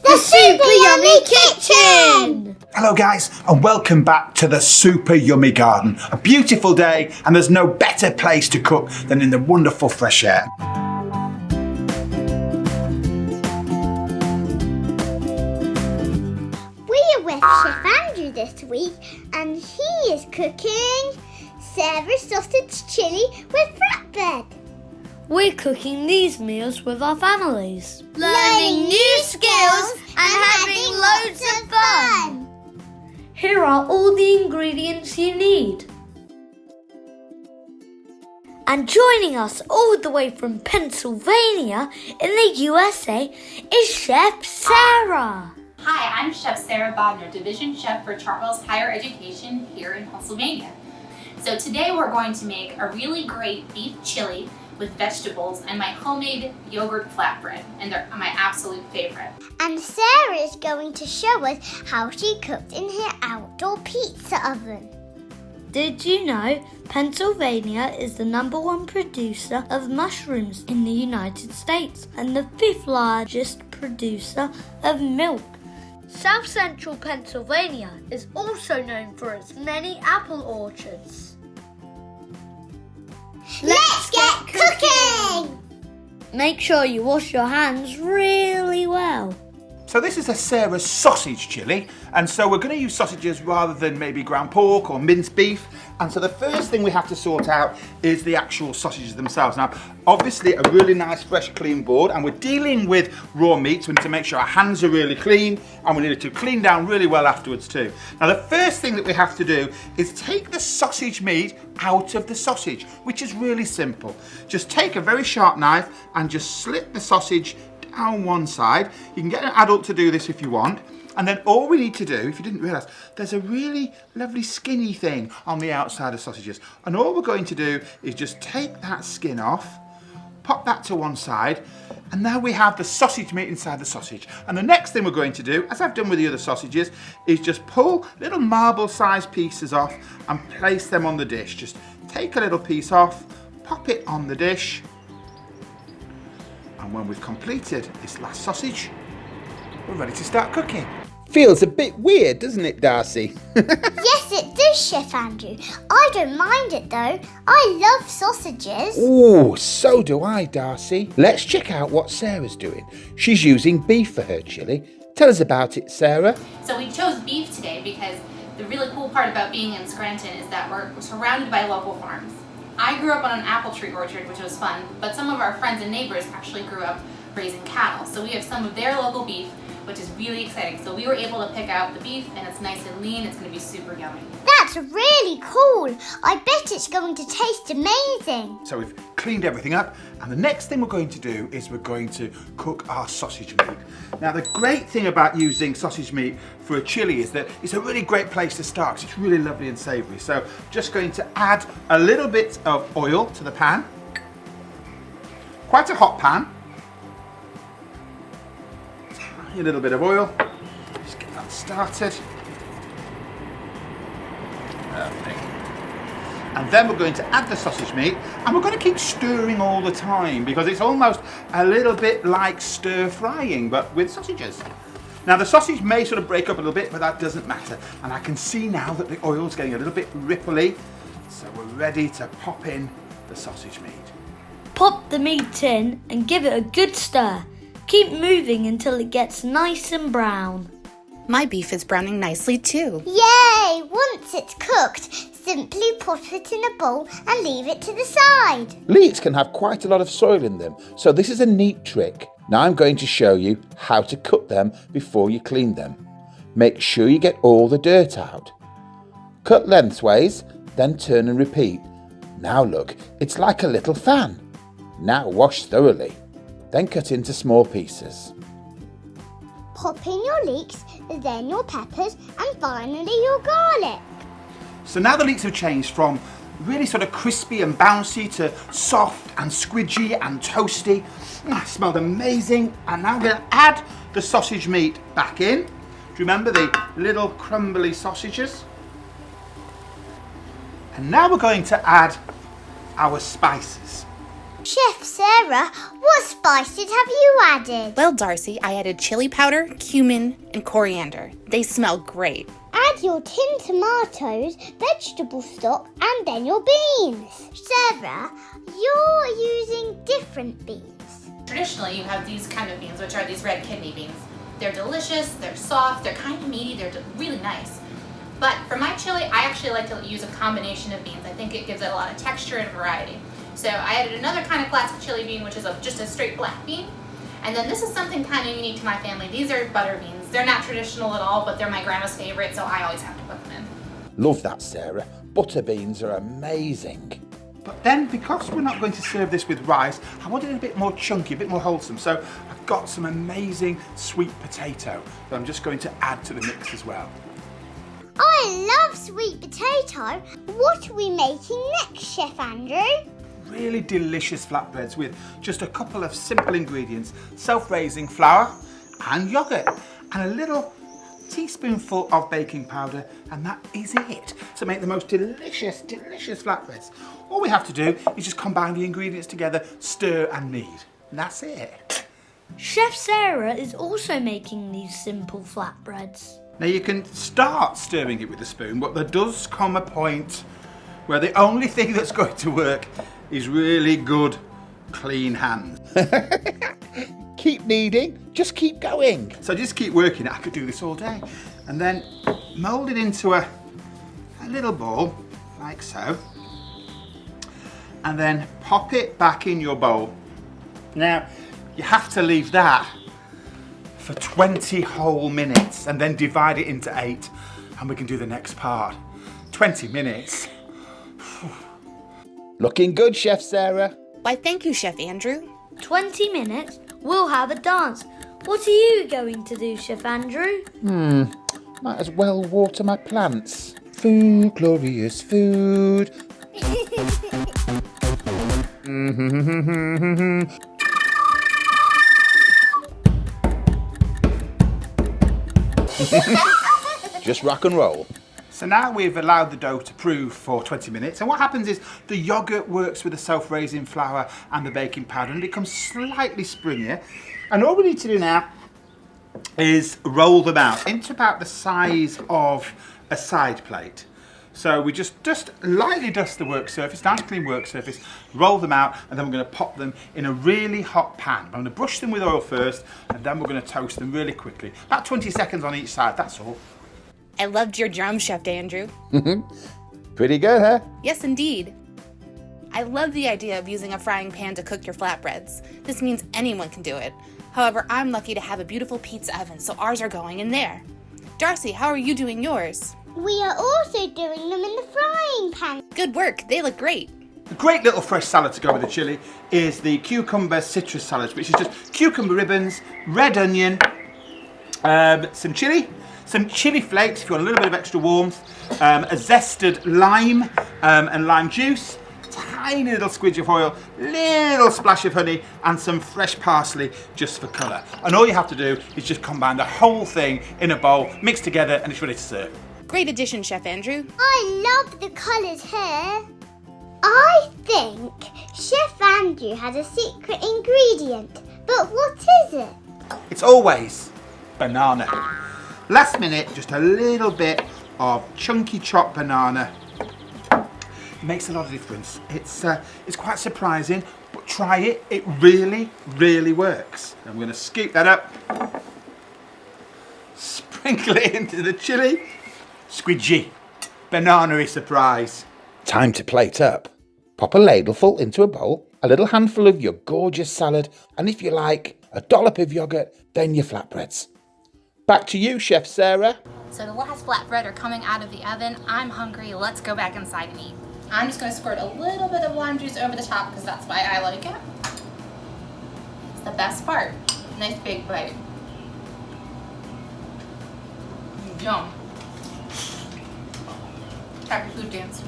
The Super Yummy Kitchen! Hello guys, and welcome back to the Super Yummy Garden. A beautiful day, and there's no better place to cook than in the wonderful fresh air. We're with Chef Andrew this week, and he is cooking Sarah's Sausage Chilli with Flatbread. We're cooking these meals with our families, Learning new skills and having loads of fun. Here are all the ingredients you need. And joining us all the way from Pennsylvania in the USA is Chef Sarah. Hi, I'm Chef Sarah Bodner, Division Chef for Chartwells Higher Education here in Pennsylvania. So today we're going to make a really great beef chili with vegetables and my homemade yogurt flatbread, and they're my absolute favorite. And Sarah is going to show us how she cooked in her outdoor pizza oven. Did you know Pennsylvania is the #1 producer of mushrooms in the United States and the 5th largest producer of milk? South Central Pennsylvania is also known for its many apple orchards. Let's get cooking! Make sure you wash your hands really well. So this is a Sarah's sausage chili, and so we're going to use sausages rather than maybe ground pork or minced beef. And so the first thing we have to sort out is the actual sausages themselves. Now, obviously a really nice fresh clean board, and we're dealing with raw meat, so we need to make sure our hands are really clean, and we need it to clean down really well afterwards too. Now the first thing that we have to do is take the sausage meat out of the sausage, which is really simple. Just take a very sharp knife and just slit the sausage down one side. You can get an adult to do this if you want. And then all we need to do, if you didn't realise, there's a really lovely skinny thing on the outside of sausages. And all we're going to do is just take that skin off, pop that to one side, and now we have the sausage meat inside the sausage. And the next thing we're going to do, as I've done with the other sausages, is just pull little marble-sized pieces off and place them on the dish. Just take a little piece off, pop it on the dish, and when we've completed this last sausage, we're ready to start cooking. Feels a bit weird, doesn't it, Darcy? Yes, it does, Chef Andrew. I don't mind it though. I love sausages. Oh, so do I, Darcy. Let's check out what Sarah's doing. She's using beef for her chili. Tell us about it, Sarah. So we chose beef today because the really cool part about being in Scranton is that we're surrounded by local farms. I grew up on an apple tree orchard, which was fun, but some of our friends and neighbors actually grew up raising cattle. So we have some of their local beef, which is really exciting. So we were able to pick out the beef, and it's nice and lean. It's going to be super yummy. That's really cool. I bet it's going to taste amazing. So we've cleaned everything up, and the next thing we're going to do is we're going to cook our sausage meat. Now the great thing about using sausage meat for a chili is that it's a really great place to start because it's really lovely and savoury. So just going to add a little bit of oil to the pan. Quite a hot pan. A little bit of oil. Just get that started. Perfect. And then we're going to add the sausage meat, and we're going to keep stirring all the time because it's almost a little bit like stir frying but with sausages. Now the sausage may sort of break up a little bit, but that doesn't matter. And I can see now that the oil's getting a little bit ripply, so we're ready to pop in the sausage meat. Pop the meat in and give it a good stir. Keep moving until it gets nice and brown. My beef is browning nicely too. Yay! Once it's cooked, simply put it in a bowl and leave it to the side. Leeks can have quite a lot of soil in them, so this is a neat trick. Now I'm going to show you how to cut them before you clean them. Make sure you get all the dirt out. Cut lengthways, then turn and repeat. Now look, it's like a little fan. Now wash thoroughly. Then cut into small pieces. Pop in your leeks, then your peppers, and finally your garlic. So now the leeks have changed from really sort of crispy and bouncy to soft and squidgy and toasty. Smelled amazing. And now I'm going to add the sausage meat back in. Do you remember the little crumbly sausages? And now we're going to add our spices. Chef Sarah, what spices have you added? Well, Darcy, I added chili powder, cumin, and coriander. They smell great. Add your tinned tomatoes, vegetable stock, and then your beans. Sarah, you're using different beans. Traditionally, you have these kind of beans, which are these red kidney beans. They're delicious, they're soft, they're kind of meaty, they're really nice. But for my chili, I actually like to use a combination of beans. I think it gives it a lot of texture and variety. So I added another kind of classic chili bean, which is just a straight black bean. And then this is something kind of unique to my family. These are butter beans. They're not traditional at all, but they're my grandma's favorite, so I always have to put them in. Love that, Sarah. Butter beans are amazing. But then, because we're not going to serve this with rice, I wanted it a bit more chunky, a bit more wholesome. So I've got some amazing sweet potato that I'm just going to add to the mix as well. I love sweet potato. What are we making next, Chef Andrew? Really delicious flatbreads with just a couple of simple ingredients: self-raising flour and yogurt and a little teaspoonful of baking powder, and that is it to make the most delicious flatbreads. All we have to do is just combine the ingredients together, stir and knead, and that's it. Chef Sarah is also making these simple flatbreads. Now you can start stirring it with a spoon, but there does come a point where the only thing that's going to work is really good, clean hands. Keep kneading, just keep going. So just keep working it. I could do this all day. And then mould it into a little ball, like so. And then pop it back in your bowl. Now, you have to leave that for 20 whole minutes and then divide it into 8 and we can do the next part. 20 minutes. Looking good, Chef Sarah. Why, thank you, Chef Andrew. 20 minutes, we'll have a dance. What are you going to do, Chef Andrew? Might as well water my plants. Food, glorious food. Just rock and roll. So now we've allowed the dough to prove for 20 minutes, and what happens is the yogurt works with the self-raising flour and the baking powder and it becomes slightly springier. And all we need to do now is roll them out into about the size of a side plate. So we just lightly dust the work surface, nice clean work surface, roll them out, and then we're going to pop them in a really hot pan. I'm going to brush them with oil first, and then we're going to toast them really quickly. About 20 seconds on each side, that's all. I loved your drum, Chef Andrew. Pretty good, huh? Yes, indeed. I love the idea of using a frying pan to cook your flatbreads. This means anyone can do it. However, I'm lucky to have a beautiful pizza oven, so ours are going in there. Darcy, how are you doing yours? We are also doing them in the frying pan. Good work. They look great. A great little fresh salad to go with the chilli is the cucumber citrus salad, which is just cucumber ribbons, red onion, some chili flakes if you want a little bit of extra warmth, a zested lime and lime juice, tiny little squidge of oil, little splash of honey, and some fresh parsley just for colour. And all you have to do is just combine the whole thing in a bowl, mix together, and it's ready to serve. Great addition, Chef Andrew. I love the colours here. I think Chef Andrew has a secret ingredient, but what is it? It's always banana. Last minute, just a little bit of chunky chopped banana. It makes a lot of difference. It's quite surprising, but try it. It really, really works. I'm going to scoop that up, sprinkle it into the chilli. Squidgy, banana-y surprise. Time to plate up. Pop a ladleful into a bowl, a little handful of your gorgeous salad, and if you like, a dollop of yogurt, then your flatbreads. Back to you, Chef Sarah. So the last flatbread are coming out of the oven. I'm hungry. Let's go back inside and eat. I'm just going to squirt a little bit of lime juice over the top because that's why I like it. It's the best part. Nice big bite. Yum. Happy food dance.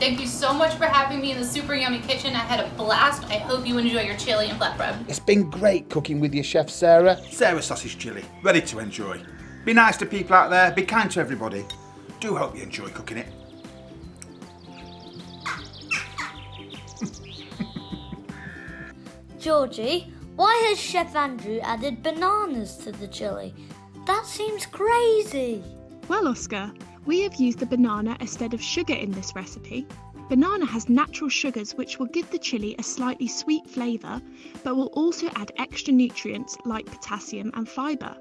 Thank you so much for having me in the super yummy kitchen. I had a blast. I hope you enjoy your chili and flatbread. It's been great cooking with you, Chef Sarah. Sarah's sausage chilli, ready to enjoy. Be nice to people out there, be kind to everybody. Do hope you enjoy cooking it. Georgie, why has Chef Andrew added bananas to the chilli? That seems crazy. Well, Oscar, we have used the banana instead of sugar in this recipe. Banana has natural sugars which will give the chilli a slightly sweet flavour, but will also add extra nutrients like potassium and fibre.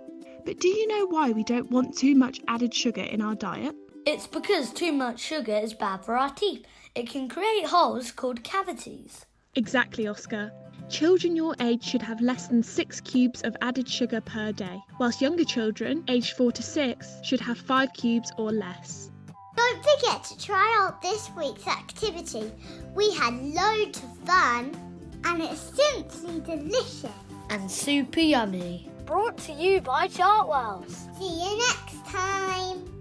But do you know why we don't want too much added sugar in our diet? It's because too much sugar is bad for our teeth. It can create holes called cavities. Exactly, Oscar. Children your age should have less than 6 cubes of added sugar per day, whilst younger children, aged 4 to 6, should have 5 cubes or less. Don't forget to try out this week's activity. We had loads of fun and it's simply delicious. And super yummy. Brought to you by Chartwells. See you next time.